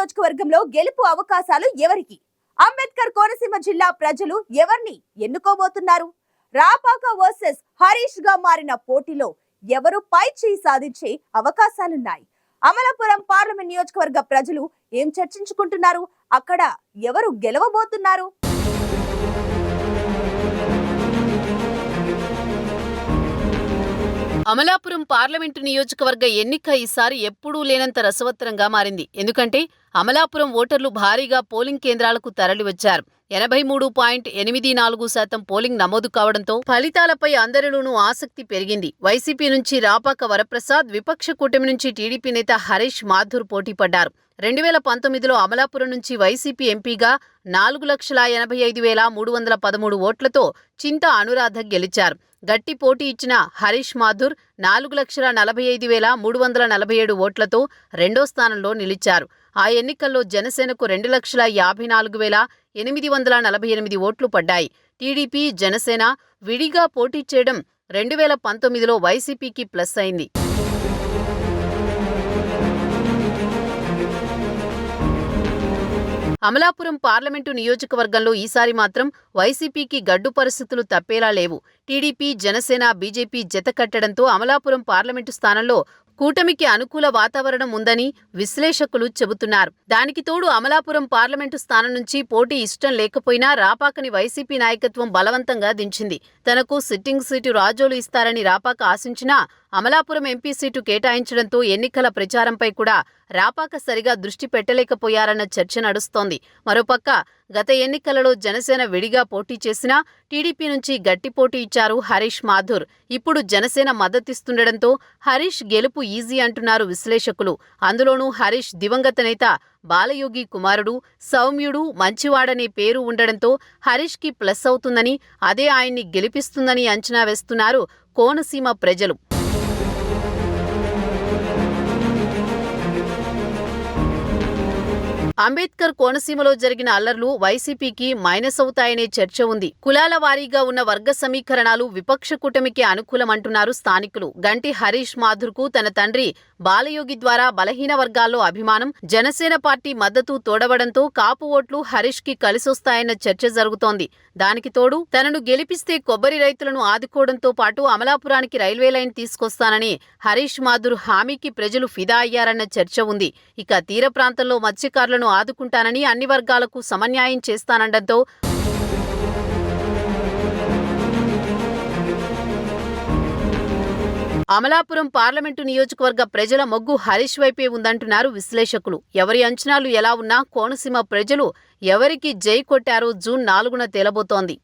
నియోజకవర్గంలో గెలుపు అవకాశాలు ఎవరికి? అంబేద్కర్ కోనసీమ జిల్లా ప్రజలు ఎవరిని ఎన్నుకోబోతున్నారు? రాపాక వర్సెస్ హరీష్ గా మారిన పోటీలో ఎవరు పై చేయి సాధించే అవకాశాలున్నాయి? అమలాపురం పార్లమెంట్ నియోజకవర్గ ప్రజలు ఏం చర్చించుకుంటున్నారు? అక్కడ ఎవరు గెలవబోతున్నారు? అమలాపురం పార్లమెంటు నియోజకవర్గ ఎన్నిక ఈసారి ఎప్పుడూ లేనంత రసవత్తరంగా మారింది. ఎందుకంటే అమలాపురం ఓటర్లు భారీగా పోలింగ్ కేంద్రాలకు తరలివచ్చారు. 83.84% పోలింగ్ నమోదు కావడంతో ఫలితాలపై అందరిలోనూ ఆసక్తి పెరిగింది. వైసీపీ నుంచి రాపాక వరప్రసాద్, విపక్ష కూటమి నుంచి టీడీపీ నేత హరీష్ మాథూర్ పోటీ పడ్డారు. 2019లో అమలాపురం నుంచి వైసీపీ ఎంపీగా 4,85,313 ఓట్లతో చింతా అనురాధ గెలిచారు. గట్టి పోటీ ఇచ్చిన హరీష్ మాథూర్ 4,45,347 ఓట్లతో రెండో స్థానంలో నిలిచారు. ఆ ఎన్నికల్లో జనసేనకు 2,54,848 ఓట్లు పడ్డాయి. టీడీపీ, జనసేన విడిగా పోటీ చేయడం 2019లో వైసీపీకి ప్లస్ అయింది. అమలాపురం పార్లమెంటు నియోజకవర్గంలో ఈసారి మాత్రం వైసీపీకి గడ్డు పరిస్థితులు తప్పేలా లేవు. టీడీపీ, జనసేన, బీజేపీ జత కట్టడంతో అమలాపురం పార్లమెంటు స్థానంలో కూటమికి అనుకూల వాతావరణం ఉందని విశ్లేషకులు చెబుతున్నారు. దానికి తోడు అమలాపురం పార్లమెంటు స్థానం నుంచి పోటీ ఇష్టం లేకపోయినా రాపాకని వైసీపీ నాయకత్వం బలవంతంగా దించింది. తనకు సిట్టింగ్ సీటు రాజోలు ఇస్తారని రాపాక ఆశించినా అమలాపురం ఎంపీ సీటు కేటాయించడంతో ఎన్నికల ప్రచారంపై కూడా రాపాక సరిగా దృష్టి పెట్టలేకపోయారన్న చర్చ నడుస్తోంది. మరోపక్క గత ఎన్నికలలో జనసేన విడిగా పోటీ చేసినా టీడీపీ నుంచి గట్టి పోటీ ఇచ్చారు హరీష్ మాథూర్. ఇప్పుడు జనసేన మద్దతిస్తుండటంతో హరీష్ గెలుపు ఈజీ అంటున్నారు విశ్లేషకులు. అందులోనూ హరీష్ దివంగత నేత బాలయోగి కుమారుడు, సౌమ్యుడు, మంచివాడనే పేరు ఉండడంతో హరీష్కి ప్లస్ అవుతుందని, అదే ఆయన్ని గెలిపిస్తుందని అంచనా వేస్తున్నారు కోనసీమ ప్రజలు. అంబేద్కర్ కోనసీమలో జరిగిన అల్లర్లు వైసీపీకి మైనస్ అవుతాయనే చర్చ ఉంది. కులాల వారీగా ఉన్న వర్గ సమీకరణాలు విపక్ష కూటమికి అనుకూలమంటున్నారు స్థానికులు. గంటి హరీష్ మాథూర్కు తన తండ్రి బాలయోగి ద్వారా బలహీన వర్గాల్లో అభిమానం, జనసేన పార్టీ మద్దతు తోడవడంతో కాపు ఓట్లు హరీష్కి కలిసొస్తాయన్న చర్చ జరుగుతోంది. దానికి తోడు తనను గెలిపిస్తే కొబ్బరి రైతులను ఆదుకోవడంతో పాటు అమలాపురానికి రైల్వే లైన్ తీసుకొస్తానని హరీష్ మాథూర్ హామీకి ప్రజలు ఫిదా అయ్యారన్న చర్చ ఉంది. ఇక తీర ప్రాంతంలో మత్స్యకారులను ఆదుకుంటానని, అన్ని వర్గాలకు సమన్యాయం చేస్తానండంతో అమలాపురం పార్లమెంటు నియోజకవర్గ ప్రజల మొగ్గు హరీష్ వైపే ఉందంటున్నారు విశ్లేషకులు. ఎవరి అంచనాలు ఎలా ఉన్నా కోనసీమ ప్రజలు ఎవరికి జై కొట్టారో జూన్ 4న తేలబోతోంది.